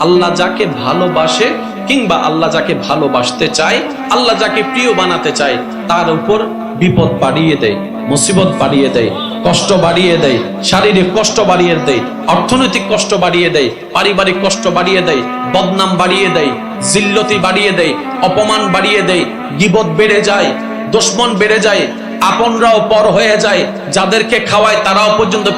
আল্লাহ যাকে ভালোবাসে কিংবা আল্লাহ যাকে ভালোবাসতে চায়, আল্লাহ যাকে প্রিয় বানাতে চায়, তার উপর বিপদ বাড়িয়ে দেয়, মুসিবত বাড়িয়ে দেয়, কষ্ট বাড়িয়ে দেয়, শারীরিক কষ্ট বাড়িয়ে দেয়, অর্থনৈতিক কষ্ট বাড়িয়ে দেয়, পারিবারিক কষ্ট বাড়িয়ে দেয়, বদনাম বাড়িয়ে দেয়, জিল্লতি বাড়িয়ে দেয়, অপমান বাড়িয়ে দেয়, গীবত বেড়ে যায়, দুশমন বেড়ে যায়, আপনরাও পর হয়ে যায়, যাদেরকে খাওয়ায় তারাও পর্যন্ত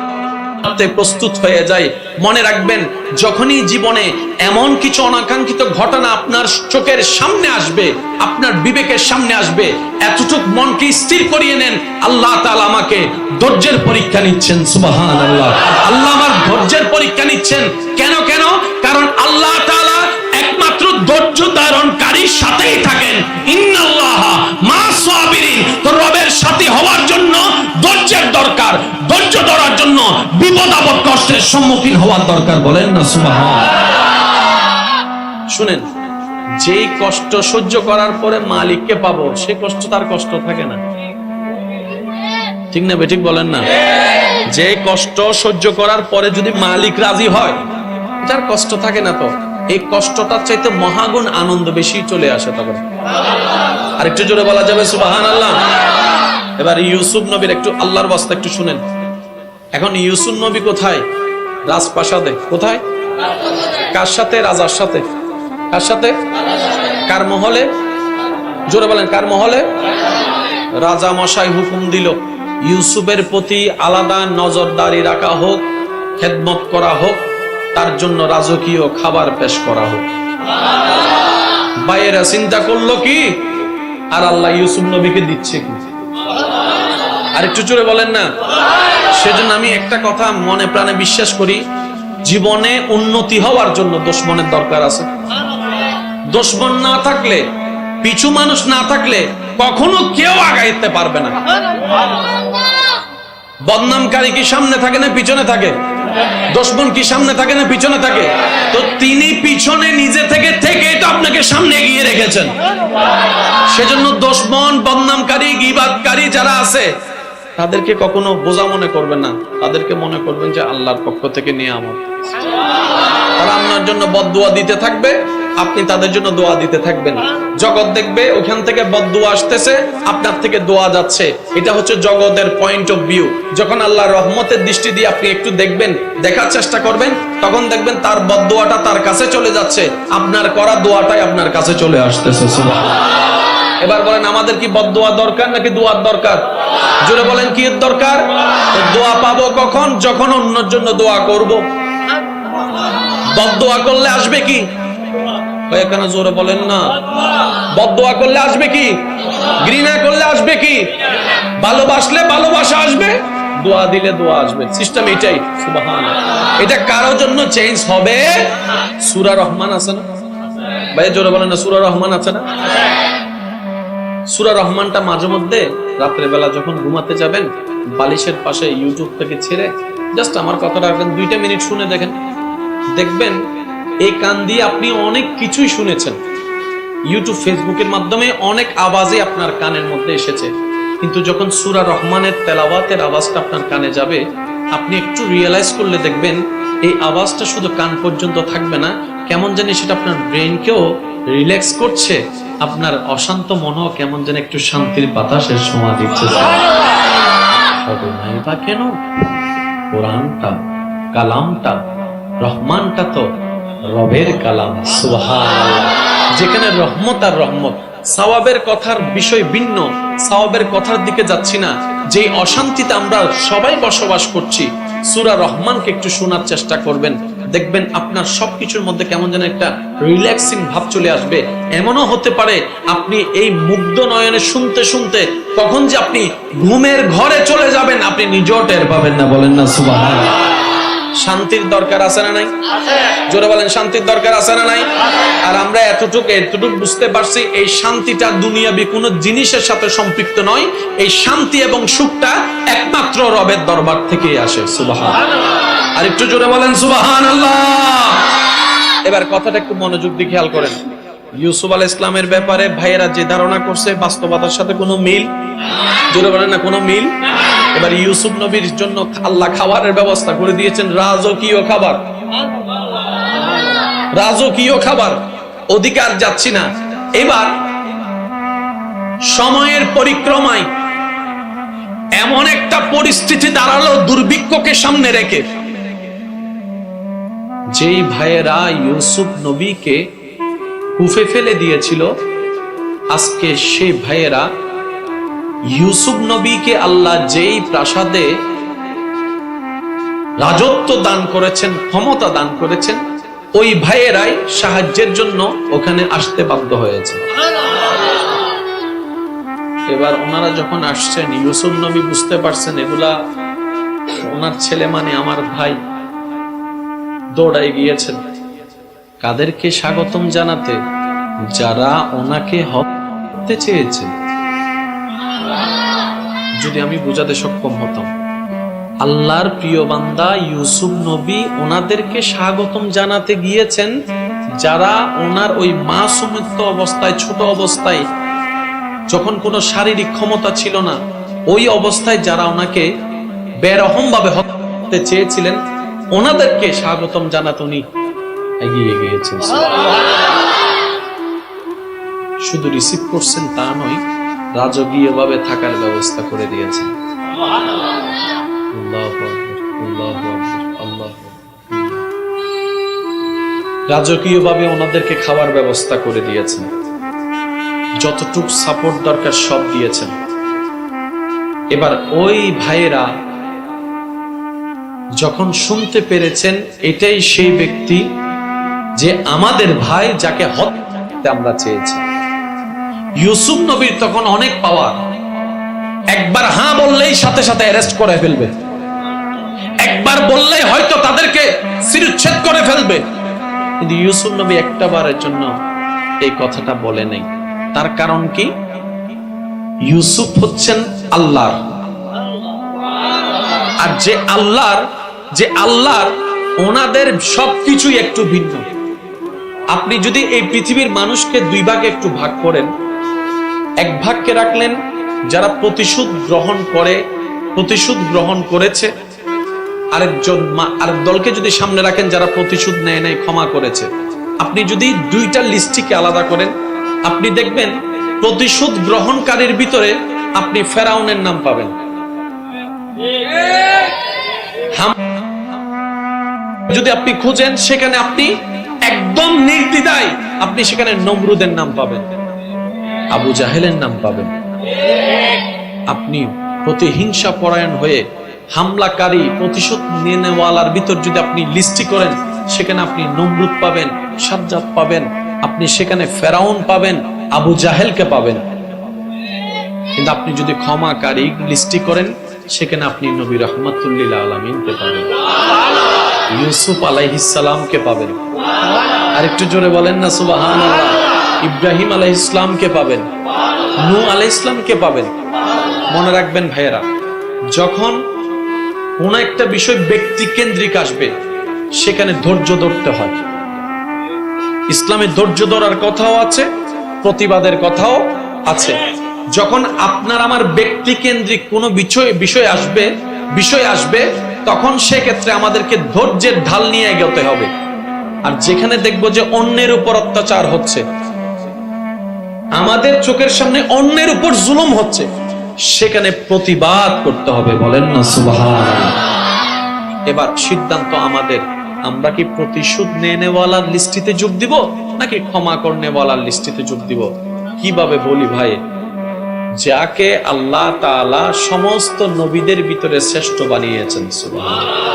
প্রস্তুত হয়ে যায়। মনে রাখবেন, যখনই জীবনে এমন কিছু অনাকাঙ্ক্ষিত ঘটনা আপনার চোখের সামনে আসবে, আপনার বিবেকের সামনে আসবে, এতটুক মনকে স্থির করিয়ে নেন, আল্লাহ তাআলা আমাকে ধৈর্যের পরীক্ষা নিচ্ছেন। সুবহানাল্লাহ, আল্লাহ আমার ধৈর্যের পরীক্ষা নিচ্ছেন। কেন? কারণ আল্লাহ তাআলা একমাত্র ধৈর্য ধারণকারীর সাথেই থাকেন। ইন্নাল্লাহা মা'আস সাবিরিন। তো রবের সাথী হওয়ার জন্য ধৈর্যের দরকার, ধৈর্য ধরার জন্য বিপদ আপদ কষ্টের সম্মুখীন হওয়ার দরকার। বলেন না সুবহানাল্লাহ। শুনেন, যেই কষ্ট সহ্য করার পরে মালিককে পাবো, সে কষ্ট তার কষ্ট থাকে না। ঠিক না বেঠিক বলেন না? যে কষ্ট সহ্য করার পরে যদি মালিক রাজি হয়, এটার কষ্ট থাকে না। তো এই কষ্টটার চাইতে মহাগুণ আনন্দ বেশি চলে আসে তখন। আরেকটু জোরে বলা যাবে সুবহানাল্লাহ। এবার ইউসুফ নবীর একটু আল্লাহর ওয়াস্তে একটু শুনেন। এখন ইউসুফ নবী কোথায়? রাজপ্রাসাদে। কোথায়? কার সাথে? রাজার সাথে। কার সাথে? কার মহলে? জোরে বলেন, কার মহলে? রাজা মশাই হুকুম দিল ইউসুফের প্রতি আলাদা নজরদারি রাখা হোক, খেদমত করা হোক, তার জন্য রাজকীয় খাবার পেশ করা হোক। বাইরে চিন্তা করলো কি, আর আল্লাহ ইউসুফ নবীকে দিচ্ছে কি? আর একটু জোরে বলেন না। সেজন্য আমি একটা কথা মনে প্রাণে বিশ্বাস করি, জীবনে উন্নতি হওয়ার জন্য দুশমনের দরকার আছে। দুশমন না থাকলে, পিছু মানুষ না থাকলে কখনো কেউ আগাইতে পারবে না। বদনামকারী কি সামনে থাকে না পিছনে থাকে? দুশমন কি সামনে থাকে না পিছনে থাকে? তো তিনি পিছনে নিজে থেকে তো আপনাকে সামনে এগিয়ে রেখেছেন। সেজন্য দুশমন, বদনামকারী, গীবাতকারী যারা আছে, তাদেরকে কখনো বোঝা মনে করবেন না। তাদেরকে মনে করবেন যে আল্লাহর পক্ষ থেকে নিয়ামত। তারা আপনার জন্য বদদুয়া দিতে থাকবে, আপনি তাদের জন্য দোয়া দিতে থাকবেন। জগৎ দেখবে ওখান থেকে বদদুয়া আসতেছে, আপনার থেকে দোয়া যাচ্ছে। এটা হচ্ছে জগতের পয়েন্ট অফ ভিউ। যখন আল্লাহর রহমতের দৃষ্টি দিয়ে আপনি একটু দেখবেন, দেখার চেষ্টা করবেন, তখন দেখবেন তার বদদুয়াটা তার কাছে চলে যাচ্ছে, আপনার করা দোয়াটাই আপনার কাছে চলে আসতেছে। সুবহানাল্লাহ। এবার বলেন, আমাদের কি বদদুয়া দরকার নাকি দোয়ার দরকার? জোরে বলেন, কি দরকার? দোয়া পাবো কখন? যখন অন্যের জন্য দোয়া করব। বদদুয়া করলে আসবে কি? কেন জোরে বলেন না? বদদুয়া করলে আসবে কি? ঘৃণা করলে আসবে কি? ভালোবাসলে ভালোবাসা আসবে, দোয়া দিলে দোয়া আসবে। সিস্টেম এটাই। সুবহানাল্লাহ। এটা কারোর জন্য চেঞ্জ হবে? সূরা রহমান আছে না ভাই? জোরে বলেন না, সূরা রহমান আছে না? সূরা রহমানটা মাঝে মধ্যে রাতের বেলা যখন ঘুমাতে যাবেন, বালিশের পাশে ইউটিউব থেকে ছেড়ে জাস্ট আমার কথাটা 2 মিনিট শুনে দেখেন। দেখবেন এই কান দিয়ে আপনি অনেক কিছুই শুনেছেন, ইউটিউব ফেসবুকের মাধ্যমে অনেক আওয়াজই আপনার কানের মধ্যে এসেছে, কিন্তু যখন সূরা রহমানের তেলাওয়াতের আওয়াজটা আপনার কানে যাবে, আপনি একটু রিয়েলাইজ করলে দেখবেন এই আওয়াজটা শুধু কান পর্যন্ত থাকবে না, কেমন জানি সেটা আপনার ব্রেনকেও রিল্যাক্স করছে, আপনার অশান্ত মনও কেমন যেন একটু শান্তির বাতাসের ছোঁয়া দিচ্ছে। হবে নাই বা কেন? কোরআনটা, কালামটা, রহমানটা তো রবের কালাম। সুবহানাল্লাহ। যেখানে রহমত আর রহমত, সওয়াবের কথার বিষয় ভিন্ন, সওয়াবের কথার দিকে যাচ্ছি না। যে অশান্তিতে আমরা সবাই বসবাস করছি, সূরা রহমানকে একটু শোনার চেষ্টা করবেন, দেখবেন আপনার সবকিছুর মধ্যে কেমন যেন একটা রিল্যাক্সিং ভাব চলে আসবে। এমনও হতে পারে আপনি এই মুগ্ধ নয়নে শুনতে শুনতে কখন যে আপনি ঘুমের ঘরে চলে যাবেন, আপনি নিজেও টের পাবেন না। বলেন না সুবহানাল্লাহ। শান্তির দরকার আছে না নাই? জোরে বলেন, শান্তির দরকার আছে না নাই? আর আমরা এতটুকু বুঝতে পারছি, এই শান্তিটা দুনিয়াবি কোনো জিনিসের সাথে সম্পৃক্ত নয়। এই শান্তি এবং সুখটা একমাত্র রবের দরবার থেকেই আসে। সুবহানাল্লাহ। আর একটু জোরে বলেন সুবহানাল্লাহ। এবার কথাটা একটু মনোযোগ দিয়ে খেয়াল করেন। ইউসুফ আলাইহিস সালামের ব্যাপারে ভাইয়েরা যে ধারণা করছে, বাস্তবতার সাথে কোনো মিল, জোরে বলেন না, কোনো মিল। এবার ইউসুফ নবীর জন্য আল্লাহ খাবারের ব্যবস্থা করে দিয়েছেন, রাজকীয় খাবার। রাজকীয় খাবার, অধিকার যাচ্ছি না। এবার সময়ের পরিক্রমায় এমন একটা পরিস্থিতি দাঁড়ালো দুর্ভিক্ষকে সামনে রেখে, যেই ভাইয়েরা ইউসুফ নবীকে কুফে ফেলে দিয়েছিল, আজকে সেই ভাইয়েরা ইউসুফ নবীকে আল্লাহ যেই প্রাসাদে রাজত্ব দান করেছেন, ক্ষমতা দান করেছেন, ওই ভাইয়েরাই সাহায্যের জন্য ওখানে আসতে বাধ্য হয়েছে। এবার ওনারা যখন আসছেন, ইউসুফ নবী বুঝতে পারছেন এগুলা ওনার ছেলে, মানে আমার ভাই, দৌড়াই গিয়েছেন কাদেরকে স্বাগতম জানাতে? যারা ওনাকে হত্যা চেয়েছে। যদি আমি বুঝাতে সক্ষম হতাম, আল্লাহর প্রিয় বান্দা ইউসুফ নবী ওনাদেরকে স্বাগতম জানাতে গিয়েছেন, যারা ওনার ওই মাসুমিত্ব অবস্থায়, ছোট অবস্থায়, যখন কোনো শারীরিক ক্ষমতা ছিল না, ওই অবস্থায় যারা ওনাকে বেরহম ভাবে হত্যা চেয়েছিলেন, ওনাদেরকে স্বাগতম জানাতে উনি এগিয়ে গিয়েছেন। শুধু রিসিভ করছেন তা নয়, রাজকীয় ভাবে থাকার ব্যবস্থা করে দিয়েছেন। রাজকীয় ভাবে ওনাদেরকে খাওয়ার ব্যবস্থা করে দিয়েছেন, যতটুকু সাপোর্ট দরকার সব দিয়েছেন। এবার ওই ভাইয়েরা যখন শুনতে পেরেছেন এটাই সেই ব্যক্তি যে আমাদের ভাই, যাকে হত্যা আমরা চেয়েছি, ইউসুফ নবীর তখন অনেক পাওয়ার। একবার হ্যাঁ বললেই সাথে সাথে অ্যারেস্ট করে ফেলবে, একবার বললেই হয়তো তাদেরকে শিরচ্ছেদ করে ফেলবে। কিন্তু ইউসুফ নবী একটা বারের জন্য এই কথাটা বলে নাই। তার কারণ কি? ইউসুফ হচ্ছেন আল্লাহর, আর যে আল্লাহর ওনাদের সবকিছুই একটু ভিন্ন। আপনি যদি এই পৃথিবীর মানুষকে দুই ভাগে একটু ভাগ করেন, এক ভাগকে রাখলেন যারা প্রতিশোধ গ্রহণ করেছে, আরেক দলকে যদি সামনে রাখেন যারা প্রতিশোধ নেয় নাই, ক্ষমা করেছে। আপনি যদি দুইটা লিস্টটিকে আলাদা করেন, আপনি দেখবেন প্রতিশোধ গ্রহণকারীর ভিতরে আপনি ফেরাউনের নাম পাবেন, যদি আপনি খুঁজেন সেখানে আপনি একদম নির্দ্বিধায় আপনি সেখানে নমরুদের নাম পাবেন, আবু জাহেলের নাম পাবেন। আপনি প্রতিহিংসা পরায়ণ হয়ে হামলাকারী, প্রতিশোধ নেওয়ালার ভিতর যদি আপনি লিস্টি করেন, সেখানে আপনি নমরুদ পাবেন, সাজ্জাদ পাবেন, আপনি সেখানে ফেরাউন পাবেন, আবু জাহেলকে পাবেন। কিন্তু আপনি যদি ক্ষমাকারী লিস্টি করেন, সেখানে আপনি নবী রাহমাতুল্লিল আলামিনকে পাবেন, ইউসুফ আলাইহিস সালামকে পাবেন। আরেকটু জোরে বলেন না সুবহানাল্লাহ। ইব্রাহিম আলাইহিস সালামকে পাবেন, নূহ আলাইহিস সালামকে পাবেন। মনে রাখবেন ভাইয়েরা, যখন কোন একটা বিষয় ব্যক্তি কেন্দ্রিক আসবে, সেখানে ধৈর্য ধরতে হয়। ইসলামে ধৈর্য ধরার কথাও আছে, প্রতিবাদের কথাও আছে। যখন আপনার আমার ব্যক্তি কেন্দ্রিক কোনো বিষয় আসবে, তখন সেক্ষেত্রে আমাদেরকে ধৈর্যের ঢাল নিয়ে এগোতে হবে। আর যেখানে দেখবো যে অন্যের উপর অত্যাচার হচ্ছে, আমাদের চোখের সামনে অন্যের উপর জুলুম হচ্ছে, সেখানে প্রতিবাদ করতে হবে। বলেন না সুবহানাল্লাহ। এবার সিদ্ধান্ত আমাদের, আমরা কি প্রতিশোধ নেওয়ালার লিস্টিতে যোগ দিব নাকি ক্ষমা করনেওয়ালার লিস্টিতে যোগ দিব? কিভাবে বলি ভাই, যাকে আল্লাহ তাআলা সমস্ত নবীদের ভিতরে শ্রেষ্ঠ বানিয়েছেন, সুবহানাল্লাহ,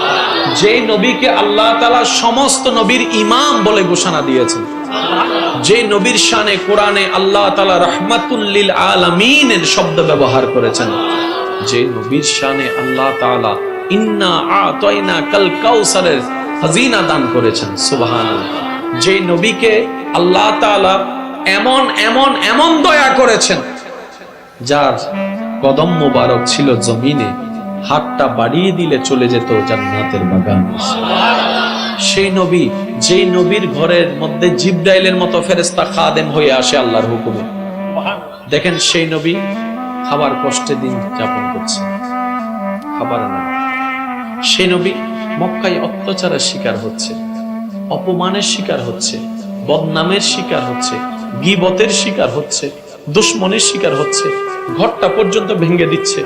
যে নবীকে আল্লাহ তাআলা সমস্ত নবীর ইমাম বলে ঘোষণা দিয়েছেন, যে নবীর শানে কোরআনে আল্লাহ তাআলা রাহমাতুল লিল আলামিনের শব্দ ব্যবহার করেছেন, যে নবীর শানে আল্লাহ তাআলা ইন্না আতাইনা কাল কাউসারের খাজিনা দান করেছেন, সুবহানাল্লাহ, যে নবীকে আল্লাহ তাআলা এমন দয়া করেছেন, যার কদম মোবারক ছিল জমিনে, হাতটা বাড়িয়ে দিলে চলে যেত জান্নাতের বাগান। সেই নবী, যেই নবীর ঘরের মধ্যে জিবরাইলের মতো ফেরেশতা খাদেম হয়ে আসে আল্লাহর হুকুমে। দেখেন সেই নবী খাবার কষ্টে দিন যাপন করছে, খাবার না। সেই নবী মক্কায় অত্যাচারের শিকার হচ্ছে, অপমানের শিকার হচ্ছে, বদনামের শিকার হচ্ছে, গীবতের শিকার হচ্ছে, দুশমনের শিকার হচ্ছে, ঘরটা পর্যন্ত ভেঙে দিচ্ছে,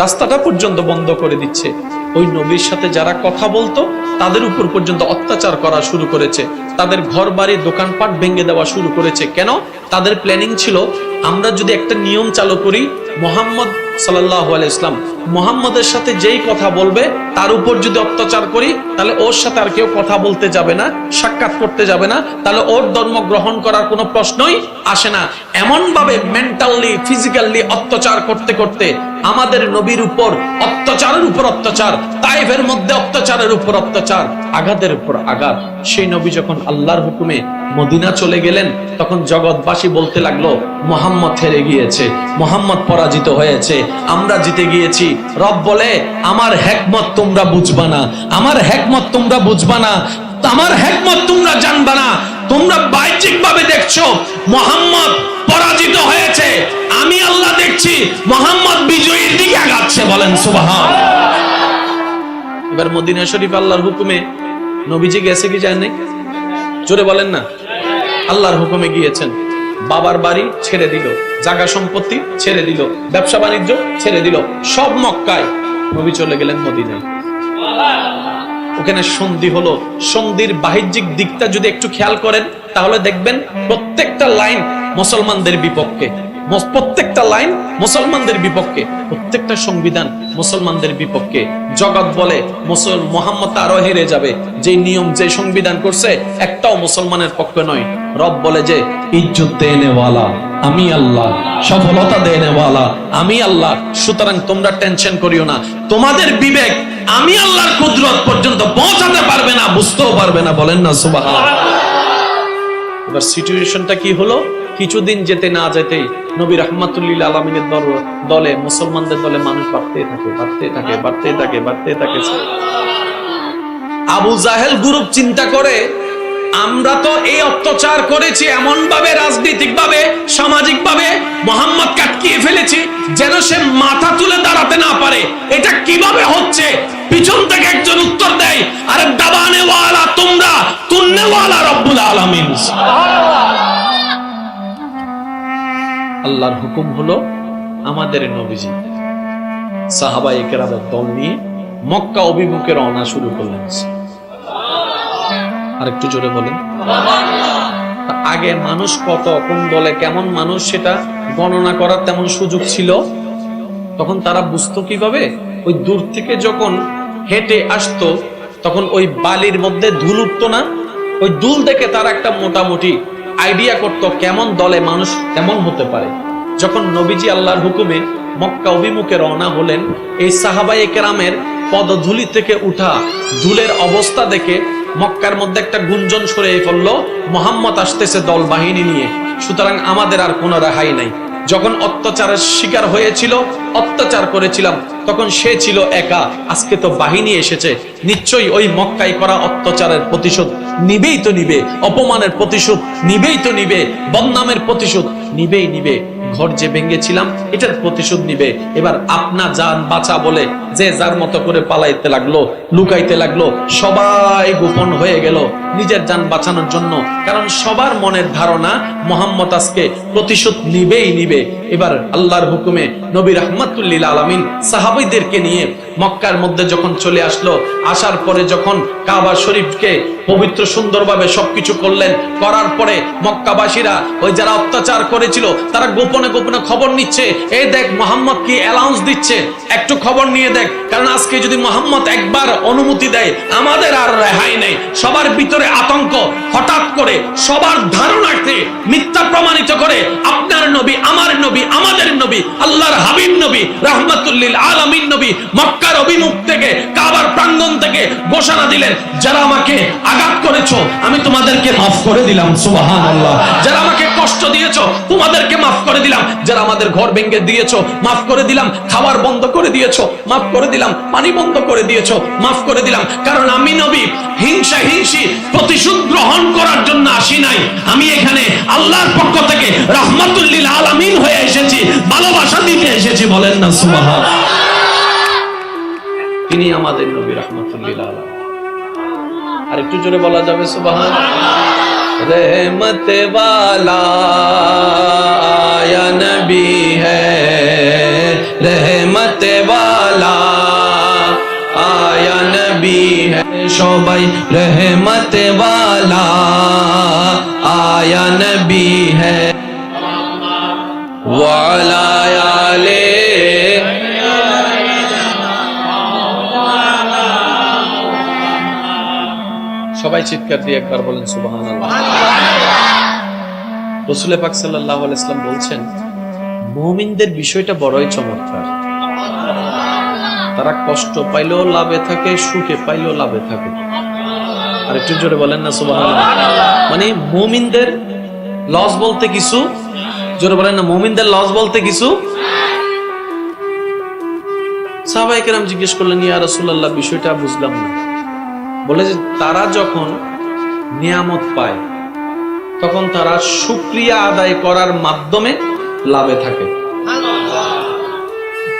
রাস্তাটা পর্যন্ত বন্ধ করে দিচ্ছে। ওই নবীর সাথে যারা কথা বলতো তাদের উপর পর্যন্ত অত্যাচার করা শুরু করেছে, তাদের ঘর বাড়ি দোকানপাট ভেঙে দেওয়া শুরু করেছে। কেন? তাদের প্ল্যানিং ছিল, আমরা যদি একটা নিয়ম চালু করি, মুহাম্মদ সাল্লাল্লাহু আলাইহি ইসলাম মুহাম্মদের সাথে যেই কথা বলবে তার উপর যদি অত্যাচার করি, তাহলে ওর সাথে আর কেউ কথা বলতে যাবে না, সাক্ষাৎ করতে যাবে না, তাহলে ওর ধর্ম গ্রহণ করার কোনো প্রশ্নই আসে না। এমন ভাবে মেন্টালি ফিজিক্যালি অত্যাচার করতে করতে আমাদের নবীর উপর অত্যাচারের উপর অত্যাচার, তায়েফের মধ্যে অত্যাচারের উপর অত্যাচার, আঘাতের উপর আঘাত। সেই নবী যখন আল্লাহর হুকুমে মদিনা চলে গেলেন, তখন জগৎবাসী বলতে লাগলো, মুহাম্মদ হেরে গিয়েছে, মুহাম্মদ পরাজিত হয়েছে, আমরা জিতে গিয়েছি। রব বলে, আমার হিকমত তোমরা বুঝবা না, আমার হিকমত তোমরা বুঝবা না, আমার হিকমত তোমরা জানবা না। তোমরা বাহ্যিক ভাবে দেখছো মুহাম্মদ পরাজিত হয়েছে, আমি আল্লাহ দেখছি মুহাম্মদ বিজয়ীর দিকে আগাচ্ছে। বলেন সুবহানাল্লাহ। এবার মদিনা শরীফ আল্লাহর হুকুমে নবীজি গেছে কি যায় নাই? জোরে বলেন না। আল্লাহর হুকুমে গিয়েছেন। বাবার বাড়ি ছেড়ে দিল, জায়গা সম্পত্তি ছেড়ে দিল, ব্যবসা বাণিজ্য ছেড়ে দিল, সব মক্কায়। নবী চলে গেলেন মদিনায়। ওখানে সন্ধি হলো। সন্ধির বাহ্যিক দিকটা যদি একটু খেয়াল করেন তাহলে দেখবেন প্রত্যেকটা লাইন মুসলমানদের বিপক্ষে, প্রত্যেকটা লাইন মুসলমানদের বিপক্ষে, প্রত্যেকটা সংবিধান মুসলমানদের বিপক্ষে। জগৎ বলে মুহাম্মদ আরো হেরে যাবে, যে নিয়ম যে সংবিধান করছে একটাও মুসলমানের পক্ষে নয়। রব বলে যে ইজ্জত দেনে ওয়ালা আমি আল্লাহ, সফলতা দেনে ওয়ালা আমি আল্লাহ, সুতরাং তোমরা টেনশন করিও না, তোমাদের বিবেক আমি আল্লাহর কুদরত পর্যন্ত পৌঁছাতে পারবে না, বুঝতেও পারবে না। বলেন না সুবহানাল্লাহ। এবার সিচুয়েশনটা কি হলো? কিছুদিন যেতে না যেতেই নবী রাহমাতুল্লিল আলামিনের দলে, মুসলমানদের দলে মানুষ বাড়তে থাকে। আবু জাহেল গ্রুপ চিন্তা করে, আমরা তো এই অত্যাচার করেছি এমন ভাবে, রাজনৈতিক ভাবে, সামাজিক ভাবে মুহাম্মদ কাটকিয়ে ফেলেছি যেন সে মাথা তুলে দাঁড়াতে না পারে। এটা কিভাবে হচ্ছে? পিছন থেকে একজন উত্তর দেয়, আরে দাবানে ওয়ালা তোমরা, তুন্নে ওয়ালা রব্বুল আলামিন। আল্লাহর হুকুম হলো, আমাদের নবীজি সাহাবায়ে কেরামের দল নিয়ে মক্কা অভিমুখে রওনা শুরু করলেন। আর একটু জোরে বলেন। আগে মানুষ কত, কোন দলে কেমন মানুষ সেটা গণনা করার তেমন সুযোগ ছিল। তখন তারা বুঝতো কিভাবে? ওই দূর থেকে যখন হেঁটে আসতো তখন ওই বালির মধ্যে ধুল উঠতো না, ওই ধুল দেখে তারা একটা মোটামুটি আইডিয়া করতো কেমন দলে মানুষ কেমন হতে পারে। যখন নবীজি আল্লাহর হুকুমে মক্কা অভিমুখে রওনা হলেন, এই সাহাবায়ে কেরামের পদধূলি থেকে উঠা ধুলের অবস্থা দেখে মক্কার মধ্যে একটা গুঞ্জন ছড়িয়ে পড়ল, মুহাম্মদ আসতেছে দল বাহিনী নিয়ে, সুতরাং আমাদের আর কোনো রেহাই নাই। যখন অত্যাচারের শিকার হয়েছিল, অত্যাচার করেছিলাম, তখন সে ছিল একা, আজকে তো বাহিনী এসেছে, নিশ্চয়ই ওই মক্কায় করা অত্যাচারের প্রতিশোধ নিবেই তো নিবে, অপমানের প্রতিশোধ নিবেই তো নিবে, বদনামের প্রতিশোধ নিবেই নিবে, ঘর যে ভেঙেছিলাম এটার প্রতিশোধ নিবে। এবার আপনা জান বাঁচা বলে যে যার মতো করে পালাইতে লাগলো, লুকাইতে লাগলো, সবাই গোপন হয়ে গেল নিজের জান বাঁচানোর জন্য। কারণ সবার মনের ধারণা মুহাম্মদ আজকে প্রতিশোধ নিবেই নিবে। এবার আল্লাহর হুকুমে নবী রাহমাতুল্লিল আলামিন সাহাবীদেরকে নিয়ে মক্কার মধ্যে যখন চলে আসলো, আসার পরে যখন কাবা শরীফকে পবিত্র সুন্দরভাবে সবকিছু করলেন, করার পরে মক্কাবাসীরা ওই যারা অত্যাচার করেছিল তারা গোপনে গোপনে খবর নিচ্ছে, এই দেখ মুহাম্মদ কি অ্যালাউন্স দিচ্ছে, একটু খবর নিয়ে দেখ, কারণ আজকে যদি মুহাম্মদ একবার অনুমতি দেয় আমাদের আর রেহাই নেই। সবার ভিতরে আতঙ্ক, হঠাৎ করে সবার ধারণাকে মিথ্যা প্রমাণিত করে আপনার নবী, আমার নবী, আমাদের নবী, আল্লাহর হাবিব নবী রাহমাতুল্লিল আলামিন নবী মক্কার অভিমুখ থেকে, কাবার প্রাঙ্গণ থেকে ঘোষণা দিলেন, যারা আমাকে আঘাত করেছো আমি তোমাদেরকে মাফ করে দিলাম। সুবহানাল্লাহ। যারা আমাকে কষ্ট দিয়েছো তোমাদেরকে মাফ করে দিলাম, যারা আমাদের ঘর ভেঙে দিয়েছো মাফ করে দিলাম, খাবার বন্ধ করে দিয়েছো মাফ করে দিলাম, পানি বন্ধ করে দিয়েছো মাফ করে দিলাম। কারণ আমি নবী হিংসা হিংসি প্রতিশোধ গ্রহণ করার জন্য আসি নাই, আমি এখানে আল্লাহর পক্ষ থেকে রাহমাতুল্লিল আলামিন হয়ে এসেছি, ভালোবাসা দিতে এসেছি। বলেন না সুবহানাল্লাহ। তিনি আমাদের নবী রাহমাতুল্লিল আলামিন। আর একটু জোরে বলা যাবে সুবহানাল্লাহ। रहमत वाला आया नबी है, रहमत वाला आया नबी है, সবাই रहमत वाला आया नबी है, वाला आले সবাই চিৎকার দিয়ে একবার বলেন সুবহানাল্লাহ। রাসূল পাক সাল্লাল্লাহু আলাইহি ওয়াসাল্লাম বলছেন, মুমিনদের বিষয়টা বড়ই চমৎকার। তারা কষ্ট পাইলেও লাভে থাকে, সুখে পাইলেও লাভে থাকে। আর একটু জোরে বলেন না সুবহানাল্লাহ। মানে মুমিনদের লস বলতে কিছু, জোরে বলেন না, মুমিনদের লস বলতে কিছু। সাহাবায়ে কেরাম জিজ্ঞেস করলেন, ইয়া রাসূলুল্লাহ বিষয়টা বুঝলাম না। বলে যে তারা যখন নিয়ামত পায় তখন তারা শুকরিয়া আদায় করার মাধ্যমে লাভে থাকে।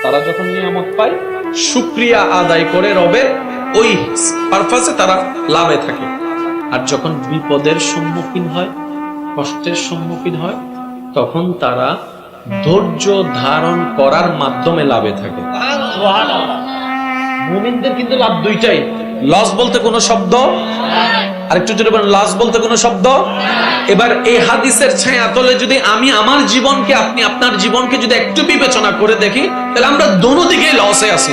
তারা যখন নিয়ামত পায় শুকরিয়া আদায় করে রবের ওই পারপাসে তারা লাভে থাকে। আর যখন বিপদের সম্মুখীন হয়, কষ্টের সম্মুখীন হয়, তখন তারা ধৈর্য ধারণ করার মাধ্যমে লাভে থাকে। মুমিনদের কিন্তু লাভ দুইটাই। লস বলতে কোনো শব্দ, আরেকটু যদি বলেন লস বলতে কোনো শব্দ। এবার এই হাদিসের ছায়া তলে যদি আমি আমার জীবনকে, আপনি আপনার জীবনকে যদি একটু বিবেচনা করে দেখি, তাহলে আমরা দোনো দিকে লসে আছি।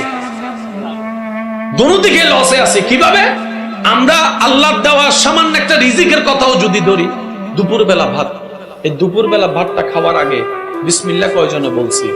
দোনো দিকে লসে আছি। কিভাবে? আমরা আল্লাহর দেওয়া সামান্য একটা রিজিকের কথাও যদি ধরি, দুপুর বেলা ভাত, এই দুপুর বেলা ভাতটা খাওয়ার আগে বিসমিল্লাহ কয়জনে বলছি?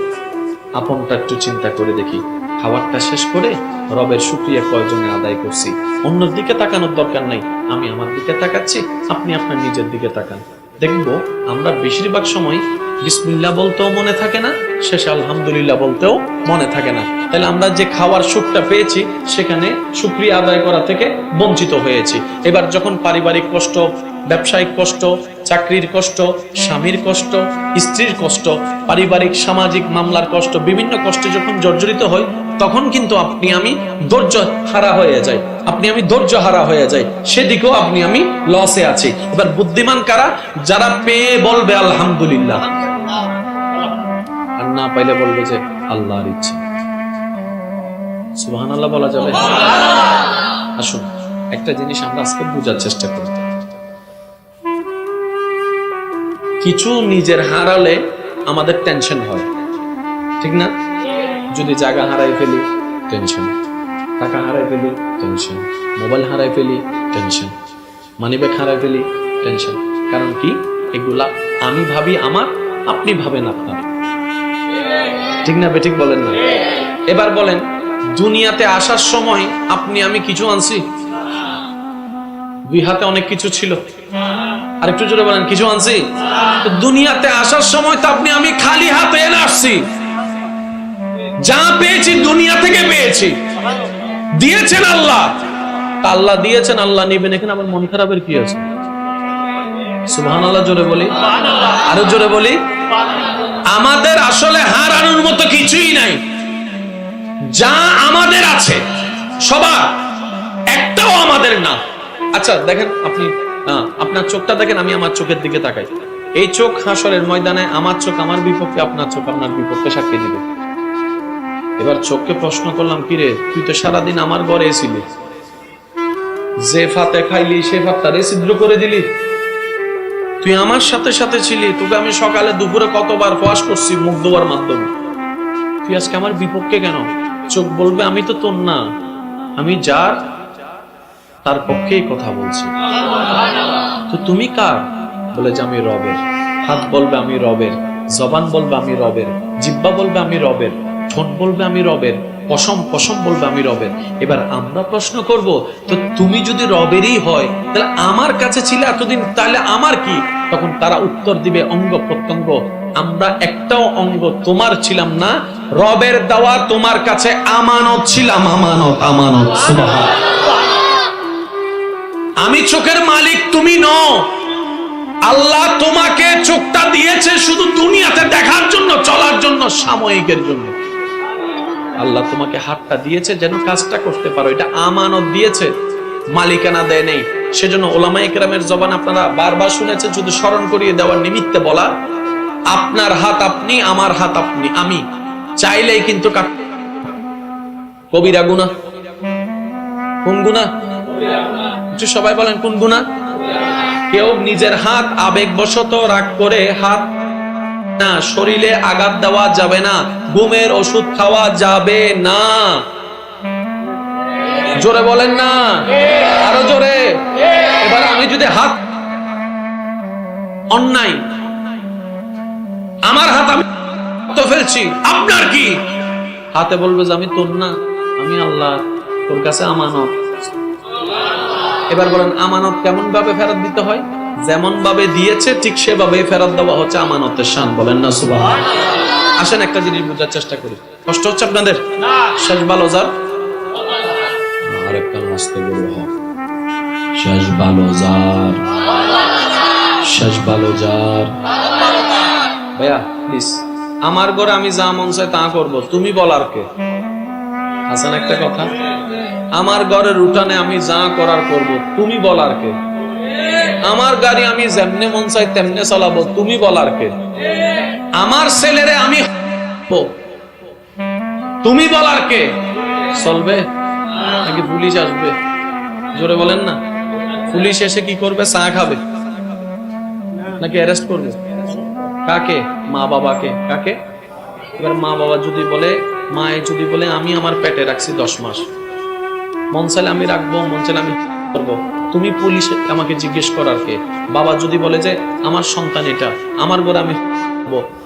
আপনটা একটু চিন্তা করে দেখি। খাবারটা শেষ করে রবের শুকরিয়া কয়জনে আদায় করছি? অন্যের দিকে তাকানোর দরকার নাই, আমি আমার দিকে তাকাচ্ছি, আপনি আপনার নিজের দিকে তাকান। দেখবো আমরা বেশিরভাগ সময় বিসমিল্লাহ বলতেও মনে থাকে না, শেষে আলহামদুলিল্লাহ বলতেও মনে থাকে না। তাহলে আমরা যে খাওয়ার সুখটা পেয়েছি সেখানে শুকরিয়া আদায় করা থেকে বঞ্চিত হয়েছি। এবার যখন পারিবারিক কষ্ট, ব্যবসায়িক কষ্ট, চাকরির কষ্ট, স্বামীর কষ্ট, স্ত্রীর কষ্ট, পারিবারিক সামাজিক মামলার কষ্ট, বিভিন্ন কষ্টে যখন জর্জরিত হই, তখন কিন্তু আপনি আমি ধৈর্য হারা হয়ে যাই। আপনি আমি ধৈর্য হারা হয়ে যাই, সেদিকেও আপনি আমি লসে আছি। এবার বুদ্ধিমান কারা? যারা পেয়ে বলবে আলহামদুলিল্লাহ, আর না পাইলে বলবে যে আল্লাহর ইচ্ছা। সুবহানাল্লাহ বলা যাবে? আসুন একটা জিনিস আমরা আজকে বোঝার চেষ্টা করি। কিছু নিজের হারালে আমাদের টেনশন হয়, ঠিক না? যদি জায়গা হারাই ফেলি টেনশন, টাকা হারাই ফেলি টেনশন, মোবাইল হারাই ফেলি টেনশন, মানিব্যাগ হারাই ফেলি টেনশন। কারণ কি? এগুলা আমি ভাবি আমার, আপনি ভাবেন আপনার, ঠিক না? বেঠিক বলেন না? এবার বলেন, দুনিয়াতে আসার সময় আপনি আমি কিছু আনছি? দুই হাতে অনেক কিছু ছিল, আর একটু জোরে বলেন কিছু আনছি? দুনিয়াতে আসার সময় তো আপনি আমি খালি হাতে এনে আসছি। যা পেয়েছি দুনিয়া থেকে পেয়েছি, দিয়েছেন আল্লাহ, আল্লাহ দিয়েছেন, আল্লাহ নিবেন। এখানে আমার মন খারাপের কি আছে? সুবহানাল্লাহ জোরে বলি, আরো জোরে বলি। আমাদের আসলে হারানোর মতো কিছুই নাই। যা আমাদের আছে সবার, একটাও আমাদের না। আচ্ছা দেখেন, আপনি আপনার চোখটা দেখেন, আমি আমার চোখের দিকে তাকাই। এই চোখ হাসরের ময়দানে আমার চোখ আমার বিপক্ষে, আপনার চোখ আপনার বিপক্ষে সাক্ষী দিবে। এবার চোখকে প্রশ্ন করলাম, কিরে তুই তো সারাদিন আমার ঘরে ছিলি, যে ফাতে খাইলি সে ফাতটারে ছিদ্র করে দিলি। তুই আমার সাথে সাথে ছিলি, তোকে আমি সকালে দুপুরে কতবার ফাঁস করছি মুখ ধোয়ার মাধ্যমে। তুই আজকে আমার বিপক্ষে কেন? চোখ বলবে আমি তো তোর না, আমি যার তার পক্ষেই কথা বলছি। তো তুমি কার? বলে যে আমি রবের। হাত বলবে আমি রবের, জবান বলবে আমি রবের, জিহ্বা বলবে আমি রবের, ঠোঁট বলবে আমি রবের, পশম পশম বলবে আমি রবের। এবার আমরা প্রশ্ন করব, তো তুমি যদি রবেরই হয় তাহলে আমার কাছে ছিলে এতদিন, তাহলে আমার কি? তখন তারা উত্তর দিবে অঙ্গ প্রত্যঙ্গ, আমরা একটাও অঙ্গ তোমার ছিলাম না, রবের দেওয়া তোমার কাছে আমানত ছিলাম। আমানত, আমানত। সুবহানাল্লাহ। আমি চোখের মালিক, তুমি নও। আল্লাহ তোমাকে চোখটা দিয়েছে শুধু দুনিয়াতে দেখার জন্য, চলার জন্য, সাময়িকের জন্য। আল্লাহ তোমাকে হাতটা দিয়েছে যেন কাজটা করতে পারো, এটা আমানত দিয়েছে, মালিকানা দেয় নেই। সেজন্য ওলামায়ে কেরামের জবান আপনারা বারবার শুনেছেন, শুধু স্মরণ করিয়ে দেওয়ার নিমিত্তে বলা, আপনার হাত আপনি, আমার হাত আপনি, আমি চাইলেই কিন্তু কবিরা গুনাহ। কোন গুনাহ? একটু সবাই বলেন কোন গুনাহ? কেউ নিজের হাত আবেগবশত রাগ করে হাত না, শরীরে আঘাত দেওয়া যাবে না, ঘুমের ওষুধ খাওয়া যাবে না। জোরে বলেন না, আরো জোরে। এবার আমি যদি হাত অন্যায়, আমার হাত আমি তো ফেলছি, আপনার কি? হাতে বলবে যে আমি তোর না, আমি আল্লাহ, তোর কাছে আমানত। এবার বলেন আমানত কেমন ভাবে ফেরত দিতে হয়? যেমন ভাবে দিয়েছে ঠিক সেভাবে ফেরত দেওয়া হচ্ছে আমানতের শান। বলেন না সুবহানাল্লাহ। আসেন একটা জিনিস বোঝার চেষ্টা করি। কষ্ট হচ্ছে আপনাদের? শেষ ভালো যার, আর একটা নাচতে বলবো, শেষ ভালো যার, শেষ ভালো যার। ভাইয়া প্লিজ, আমার ঘরে আমি যা মন চাই তা করবো, তুমি বলার কে? আছেন একটা কথা, আমার ঘরের উঠানে আমি যা করার করব, তুমি বলার কে? আমার গাড়ি আমি যেমনে মন চাই তেমনে চালাবো, তুমি বলার কে? আমার ছেলেরে আমি তুমি বলার কে? চলবে নাকি পুলিশ আসবে? জোরে বলেন না। পুলিশ এসে কি করবে? চা খাবে নাকি অ্যারেস্ট করবে? কাকে? মা বাবাকে। কাকে? এবার মা বাবা যদি বলে, মায়ে যদি বলে আমি আমার পেটে রাখছি 10 মাস, মন চাইলে আমি রাখবো, মন চাইলে আমি করবো, তুমি পুলিশ আমাকে জিজ্ঞেস করার কে? বাবা যদি বলে যে আমার সন্তান এটা, আমার ঘরে আমি,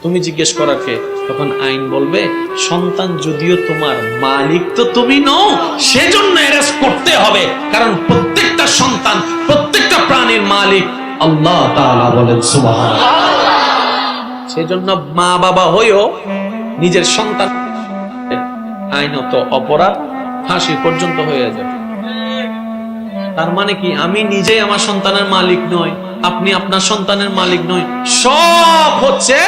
তুমি জিজ্ঞেস করার কে? তখন আইন বলবে সন্তান যদিও তোমার, মালিক তো তুমি নও, সেজন্য অ্যারেস্ট করতে হবে, কারণ প্রত্যেকটা সন্তান, প্রত্যেকটা প্রাণীর মালিক আল্লাহ তাআলা। বলেন সুবহানাল্লাহ। সেজন্য মা বাবা হয়েও নিজের সন্তান আইনত অপরাধ, ফাঁসি পর্যন্ত হয়ে যায়। তার মানে কি? আমি নিজেই আমার সন্তানের মালিক নই, আপনি আপনার সন্তানের মালিক নই, সব হচ্ছে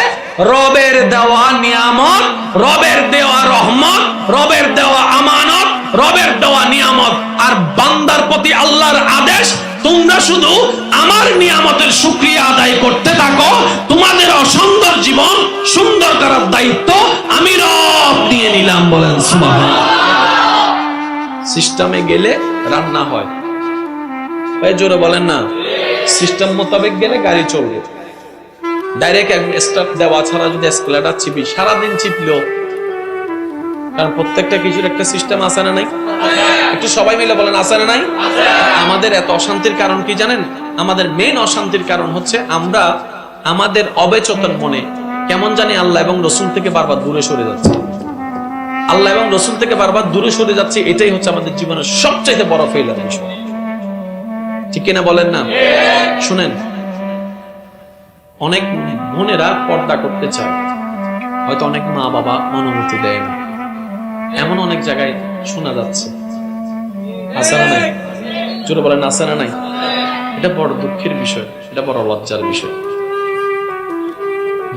রবের দেওয়া নিয়ামত, রবের দেওয়া রহমত, রবের দেওয়া আমানত, রবের দেওয়া নিয়ামত। আর বান্দার প্রতি আল্লাহর আদেশ, তোমরা শুধু আমার নিয়ামতের শুকরিয়া আদায় করতে থাকো, তোমাদের অসুন্দর জীবন সুন্দর করার দায়িত্ব আমি রব নিয়ে নিলাম। বলেন সুবহানাল্লাহ। সিস্টেমে গেলে রান্না হয়, ভাই জোরে বলেন না। সিস্টেম মোতাবেক গেলে গাড়ি চলবে। ডাইরেক্ট স্টার্ট দেওয়া ছাড়া যদি এসকেলেটর চিপি, সারাদিন চিপলেও, কারণ প্রত্যেকটা কিছুর একটা সিস্টেম আছে না নাই? একটু সবাই মিলে বলেন আছে না নাই? আমাদের এত অশান্তির কারণ কি জানেন? আমাদের মেইন অশান্তির কারণ হচ্ছে আমরা আমাদের অবেচেতন মনে কেমন জানি আল্লাহ এবং রসুল থেকে বারবার দূরে সরে যাচ্ছে। আল্লাহ এবং রসুল থেকে বারবার দূরে সরে যাচ্ছে, এটাই হচ্ছে আমাদের জীবনের সবচেয়ে বড় ফেইলিয়ার। ঠিক কিনা বলেন না? শুনেন, অনেক বোনেরা পর্দা করতে চায়, হয়তো অনেক মা বাবা অনুমতি দেয় না, এমন অনেক জায়গায় শোনা যাচ্ছে। আছে না নাই? জোরে বলেন আছে না নাই? এটা বড় দুঃখের বিষয়, এটা বড় লজ্জার বিষয়।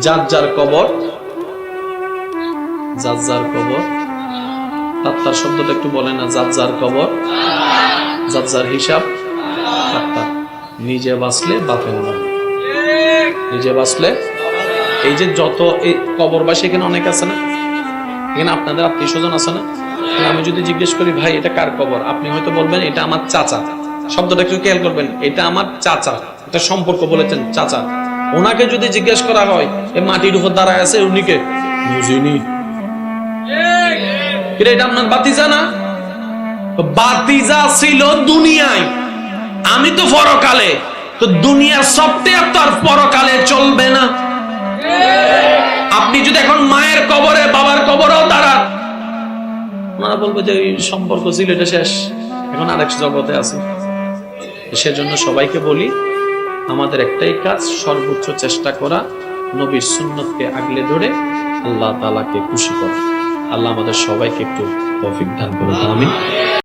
যার যার কবর, যার যার কবর, তার শব্দটা একটু বলে না। যার যার কবর, যার যার হিসাব। নিজে বাঁচলে বাপের নাম, নিজে বাঁচলে। এই যে যত এই কবরবাসী এখানে অনেক আছে না, এখানে আপনাদের আত্মীয় স্বজন আছে না? আমি যদি জিজ্ঞেস করি ভাই এটা কার কবর, আপনি হয়তো বলবেন এটা আমার চাচা। শব্দটা একটু খেয়াল করবেন, এটা আমার চাচা, এটা সম্পর্ক বলেছেন চাচা। ওনাকে যদি জিজ্ঞেস করা হয় এই মাটির উপর দাঁড়ায় আছে উনিকে, বুঝিনি এটা আপনার বাতিজা না? বাতিজা ছিল দুনিয়ায়, আমি তো পরকালে, তো দুনিয়ার সফটওয়্যার তো আর পরকালে চলবে না। আপনি যদি এখন মায়ের কবরে, বাবার কবরেও দাঁড়ান, ওনারা বলবো যে এই সম্পর্ক ছিল, এটা শেষ, এখন আরেক জগতে আছে। সেজন্য সবাইকে বলি, আমাদের একটাই কাজ, সর্বোচ্চ চেষ্টা করা, নবীর সুন্নতকে আগলে ধরে আল্লাহ তাআলাকে খুশি করা। আল্লাহ আমাদের সবাইকে একটু তৌফিক দান করুন, আমিন।